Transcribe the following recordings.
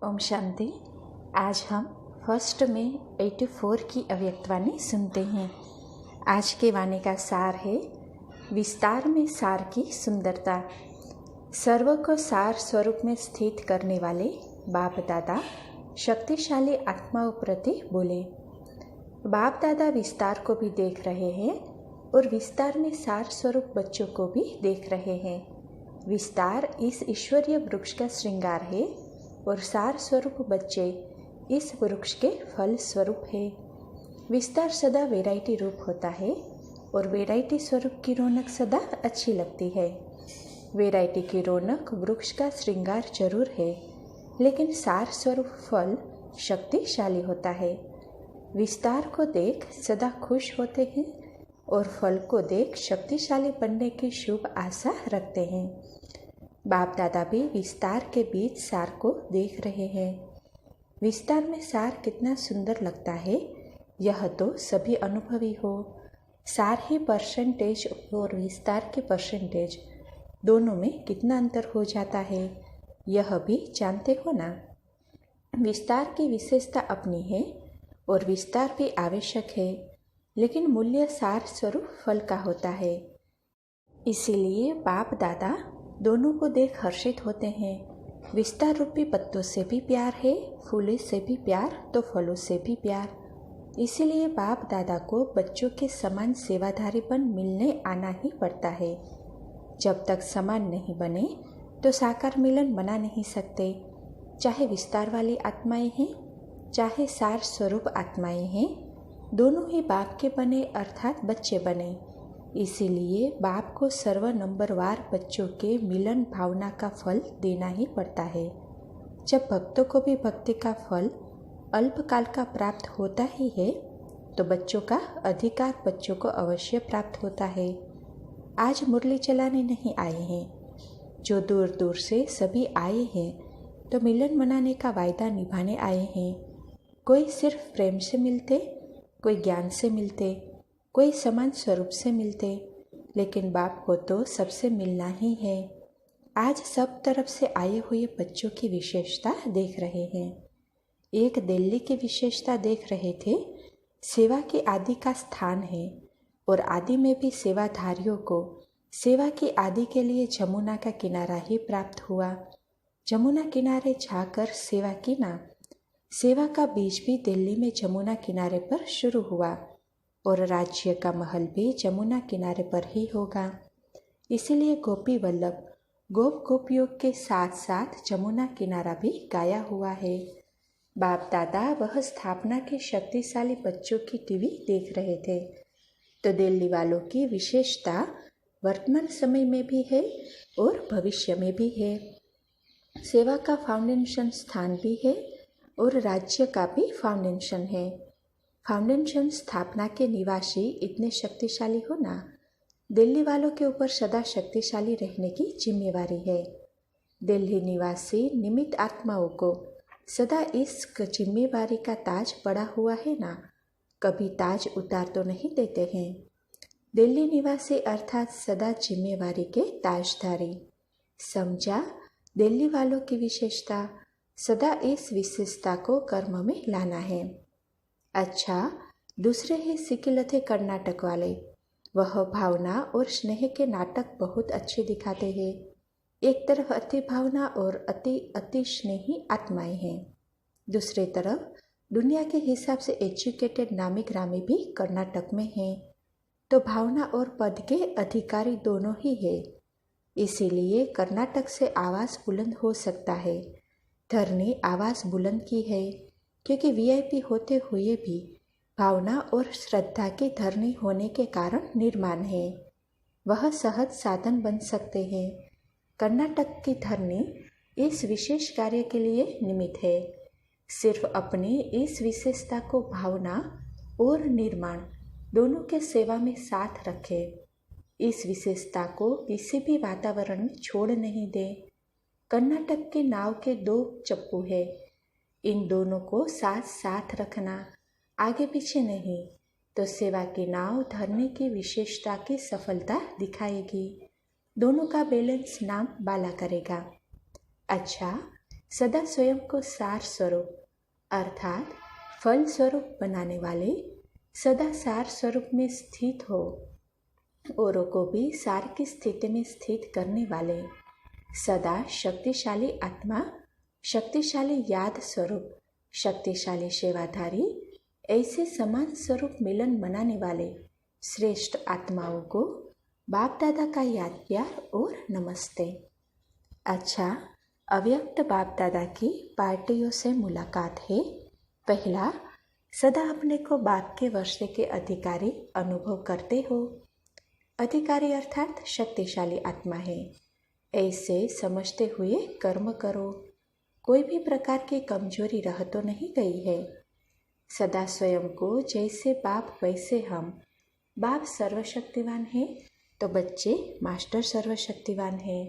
ओम शांति। आज हम 1 मई 84 की अव्यक्तवाणी सुनते हैं। आज के वाणी का सार है, विस्तार में सार की सुंदरता। सर्व को सार स्वरूप में स्थित करने वाले बाप दादा शक्तिशाली आत्माओं प्रति बोले। बाप दादा विस्तार को भी देख रहे हैं और विस्तार में सार स्वरूप बच्चों को भी देख रहे हैं। विस्तार इस ईश्वरीय वृक्ष का श्रृंगार है और सार स्वरूप बच्चे इस वृक्ष के फल स्वरूप है। विस्तार सदा वैरायटी रूप होता है और वैरायटी स्वरूप की रौनक सदा अच्छी लगती है। वैरायटी की रौनक वृक्ष का श्रृंगार जरूर है, लेकिन सार स्वरूप फल शक्तिशाली होता है। विस्तार को देख सदा खुश होते हैं और फल को देख शक्तिशाली बनने की शुभ आशा रखते हैं। बाप दादा भी विस्तार के बीच सार को देख रहे हैं। विस्तार में सार कितना सुंदर लगता है, यह तो सभी अनुभवी हो। सार ही परसेंटेज और विस्तार के परसेंटेज दोनों में कितना अंतर हो जाता है, यह भी जानते हो ना। विस्तार की विशेषता अपनी है और विस्तार भी आवश्यक है, लेकिन मूल्य सार स्वरूप फल का होता है। इसीलिए बाप दादा दोनों को देख हर्षित होते हैं। विस्तार रूपी पत्तों से भी प्यार है, फूलों से भी प्यार, तो फलों से भी प्यार। इसीलिए बाप दादा को बच्चों के समान सेवाधारीपन मिलने आना ही पड़ता है। जब तक समान नहीं बने तो साकार मिलन बना नहीं सकते। चाहे विस्तार वाली आत्माएं हैं, चाहे सार स्वरूप आत्माएं हैं, दोनों ही बाप के बने अर्थात बच्चे बने। इसीलिए बाप को सर्व नंबरवार बच्चों के मिलन भावना का फल देना ही पड़ता है। जब भक्तों को भी भक्ति का फल अल्पकाल का प्राप्त होता ही है, तो बच्चों का अधिकार बच्चों को अवश्य प्राप्त होता है। आज मुरली चलाने नहीं आए हैं, जो दूर दूर से सभी आए हैं तो मिलन मनाने का वायदा निभाने आए हैं। कोई सिर्फ प्रेम से मिलते, कोई ज्ञान से मिलते, कोई समान स्वरूप से मिलते, लेकिन बाप को तो सबसे मिलना ही है। आज सब तरफ से आए हुए बच्चों की विशेषता देख रहे हैं। एक दिल्ली की विशेषता देख रहे थे, सेवा की आदि का स्थान है और आदि में भी सेवाधारियों को सेवा की आदि के लिए जमुना का किनारा ही प्राप्त हुआ। जमुना किनारे जाकर सेवा की ना, सेवा का बीज भी दिल्ली में जमुना किनारे पर शुरू हुआ और राज्य का महल भी जमुना किनारे पर ही होगा। इसीलिए गोपी वल्लभ गोप गोपियों के साथ साथ जमुना किनारा भी गाया हुआ है। बाप दादा वह स्थापना के शक्तिशाली बच्चों की टीवी देख रहे थे, तो दिल्ली वालों की विशेषता वर्तमान समय में भी है और भविष्य में भी है। सेवा का फाउंडेशन स्थान भी है और राज्य का भी फाउंडेशन है। फाउंडेशन स्थापना के निवासी इतने शक्तिशाली हो ना, दिल्ली वालों के ऊपर सदा शक्तिशाली रहने की जिम्मेवारी है। दिल्ली निवासी निमित्त आत्माओं को सदा इस जिम्मेवारी का ताज पड़ा हुआ है ना, कभी ताज उतार तो नहीं देते हैं। दिल्ली निवासी अर्थात सदा जिम्मेवारी के ताजधारी। समझा दिल्ली वालों की विशेषता, सदा इस विशेषता को कर्म में लाना है। अच्छा, दूसरे ही सिकिलथे कर्नाटक वाले, वह भावना और स्नेह के नाटक बहुत अच्छे दिखाते हैं। एक तरफ अति भावना और अति स्नेही आत्माएं हैं, दूसरी तरफ दुनिया के हिसाब से एजुकेटेड नामी ग्रामी भी कर्नाटक में हैं, तो भावना और पद के अधिकारी दोनों ही है। इसीलिए कर्नाटक से आवाज़ बुलंद हो सकता है। धरनी आवाज़ बुलंद की है, क्योंकि वीआईपी होते हुए भी भावना और श्रद्धा की धरनी होने के कारण निर्माण है, वह सहज साधन बन सकते हैं। कर्नाटक की धरनी इस विशेष कार्य के लिए निमित्त है। सिर्फ अपनी इस विशेषता को भावना और निर्माण दोनों के सेवा में साथ रखे। इस विशेषता को किसी भी वातावरण में छोड़ नहीं दे। कर्नाटक के नाव के 2 चप्पू है, इन दोनों को साथ साथ रखना, आगे पीछे नहीं, तो सेवा की नाव धरने की विशेषता की सफलता दिखाएगी। दोनों का बैलेंस नाम बाला करेगा। अच्छा, सदा स्वयं को सार स्वरूप अर्थात फल स्वरूप बनाने वाले, सदा सार स्वरूप में स्थित हो, औरों को भी सार की स्थिति में स्थित करने वाले, सदा शक्तिशाली आत्मा, शक्तिशाली याद स्वरूप, शक्तिशाली सेवाधारी, ऐसे समान स्वरूप मिलन मनाने वाले श्रेष्ठ आत्माओं को बाप दादा का याद प्यार और नमस्ते। अच्छा, अव्यक्त बाप दादा की पार्टियों से मुलाकात है। पहला, सदा अपने को बाप के वर्षे के अधिकारी अनुभव करते हो। अधिकारी अर्थात शक्तिशाली आत्मा है, ऐसे समझते हुए कर्म करो। कोई भी प्रकार की कमजोरी रह तो नहीं गई है। सदा स्वयं को जैसे बाप वैसे हम। बाप सर्वशक्तिवान है तो बच्चे मास्टर सर्वशक्तिवान है।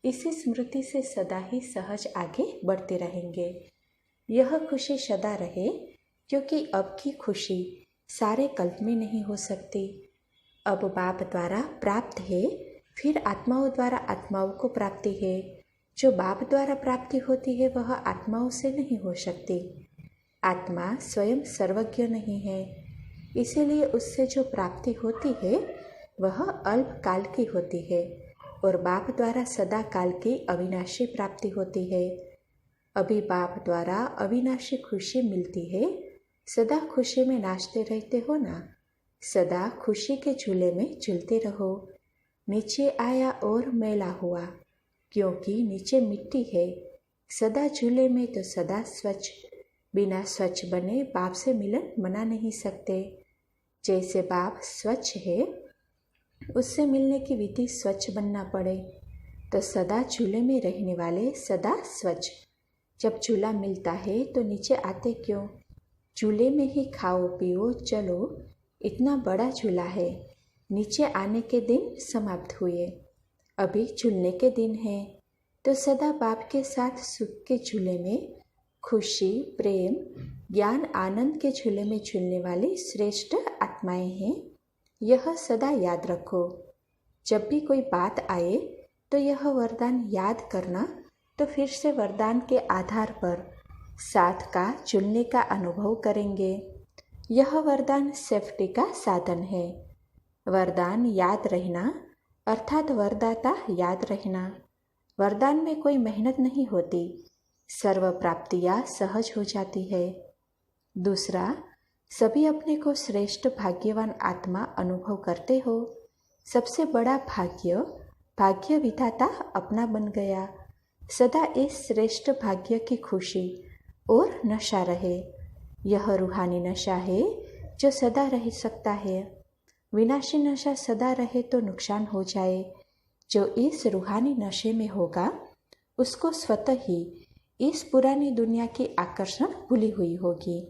इसी स्मृति से सदा ही सहज आगे बढ़ते रहेंगे। यह खुशी सदा रहे, क्योंकि अब की खुशी सारे कल्प में नहीं हो सकती। अब बाप द्वारा प्राप्त है, फिर आत्माओं द्वारा आत्माओं को प्राप्ति है। जो बाप द्वारा प्राप्ति होती है वह आत्माओं से नहीं हो सकती। आत्मा स्वयं सर्वज्ञ नहीं है, इसीलिए उससे जो प्राप्ति होती है वह अल्प काल की होती है और बाप द्वारा सदा काल की अविनाशी प्राप्ति होती है। अभी बाप द्वारा अविनाशी खुशी मिलती है। सदा खुशी में नाचते रहते हो ना, सदा खुशी के झूले में झूलते रहो। नीचे आया और मैला हुआ, क्योंकि नीचे मिट्टी है। सदा झूले में तो सदा स्वच्छ। बिना स्वच्छ बने बाप से मिलन मना नहीं सकते। जैसे बाप स्वच्छ है, उससे मिलने की विधि स्वच्छ बनना पड़े, तो सदा झूले में रहने वाले सदा स्वच्छ। जब झूला मिलता है तो नीचे आते क्यों? झूले में ही खाओ पियो चलो, इतना बड़ा झूला है। नीचे आने के दिन समाप्त हुए, अभी झूलने के दिन है। तो सदा बाप के साथ सुख के झूले में, खुशी प्रेम ज्ञान आनंद के झूले में झूलने वाली श्रेष्ठ आत्माएं हैं। यह सदा याद रखो। जब भी कोई बात आए तो यह वरदान याद करना, तो फिर से वरदान के आधार पर साथ का झूलने का अनुभव करेंगे। यह वरदान सेफ्टी का साधन है। वरदान याद रहना अर्थात वरदाता याद रहना। वरदान में कोई मेहनत नहीं होती, सर्व प्राप्तियाँ सहज हो जाती है। दूसरा, सभी अपने को श्रेष्ठ भाग्यवान आत्मा अनुभव करते हो। सबसे बड़ा भाग्य विधाता अपना बन गया। सदा इस श्रेष्ठ भाग्य की खुशी और नशा रहे। यह रूहानी नशा है जो सदा रह सकता है। विनाशी नशा सदा रहे तो नुकसान हो जाए। जो इस रूहानी नशे में होगा उसको स्वतः ही इस पुरानी दुनिया की आकर्षण भूली हुई होगी।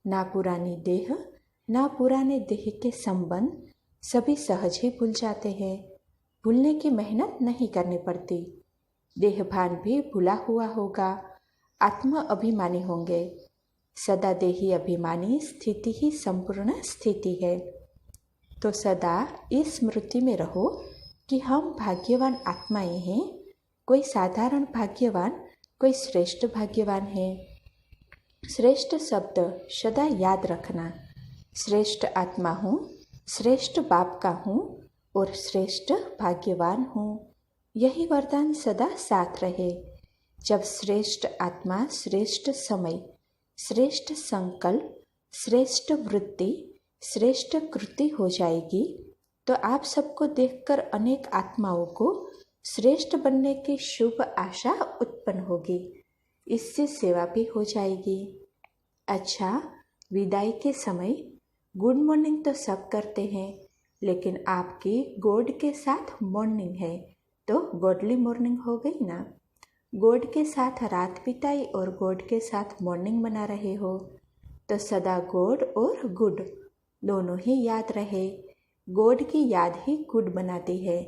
ना पुरानी देह, ना पुराने देह के संबंध, सभी सहज ही भूल जाते हैं। भूलने की मेहनत नहीं करनी पड़ती। देहभान भी भूला हुआ होगा। आत्मा अभिमानी होंगे। सदा देही अभिमानी स्थिति ही संपूर्ण स्थिति है। तो सदा इस स्मृति में रहो कि हम भाग्यवान आत्माएं हैं। कोई साधारण भाग्यवान, कोई श्रेष्ठ भाग्यवान है। श्रेष्ठ शब्द सदा याद रखना। श्रेष्ठ आत्मा हूँ, श्रेष्ठ बाप का हूँ और श्रेष्ठ भाग्यवान हूँ। यही वरदान सदा साथ रहे। जब श्रेष्ठ आत्मा, श्रेष्ठ समय, श्रेष्ठ संकल्प, श्रेष्ठ वृत्ति, श्रेष्ठ कृति हो जाएगी, तो आप सबको देखकर अनेक आत्माओं को श्रेष्ठ बनने की शुभ आशा उत्पन्न होगी। इससे सेवा भी हो जाएगी। अच्छा, विदाई के समय गुड मॉर्निंग तो सब करते हैं, लेकिन आपकी गॉड के साथ मॉर्निंग है तो गॉडली मॉर्निंग हो गई ना। गॉड के साथ रात बिताई और गॉड के साथ मॉर्निंग बना रहे हो, तो सदा गॉड और गुड दोनों ही याद रहे। गॉड की याद ही गुड बनाती है।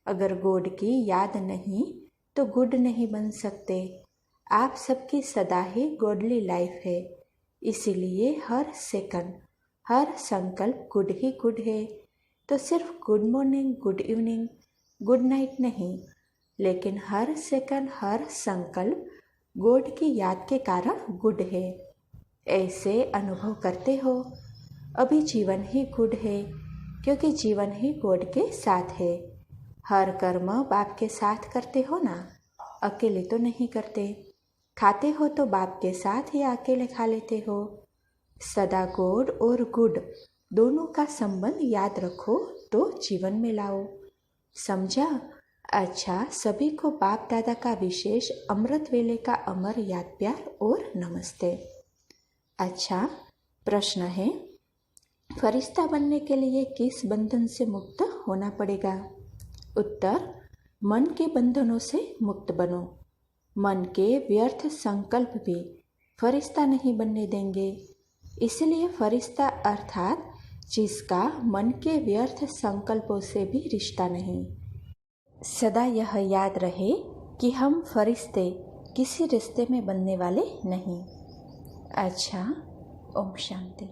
अगर गॉड की याद नहीं तो गुड नहीं बन सकते। आप सबकी सदा ही गॉडली लाइफ है, इसीलिए हर सेकंड, हर संकल्प गुड ही गुड है। तो सिर्फ good morning, good evening, good night नहीं, लेकिन हर सेकंड, हर संकल्प गॉड की याद के कारण गुड है। ऐसे अनुभव करते हो अभी जीवन ही गुड है, क्योंकि जीवन ही गॉड के साथ है। हर कर्म बाप के साथ करते हो ना, अकेले तो नहीं करते। खाते हो तो बाप के साथ या अकेले खा लेते हो। सदा गॉड और गुड दोनों का संबंध याद रखो तो जीवन में लाओ। समझा? अच्छा, सभी को बाप दादा का विशेष अमृत वेले का अमर याद प्यार और नमस्ते। अच्छा, प्रश्न है, फरिश्ता बनने के लिए किस बंधन से मुक्त होना पड़ेगा? उत्तर, मन के बंधनों से मुक्त बनो। मन के व्यर्थ संकल्प भी फरिश्ता नहीं बनने देंगे। इसलिए फरिश्ता अर्थात जिसका मन के व्यर्थ संकल्पों से भी रिश्ता नहीं। सदा यह याद रहे कि हम फरिश्ते किसी रिश्ते में बनने वाले नहीं। अच्छा, ओम शांति।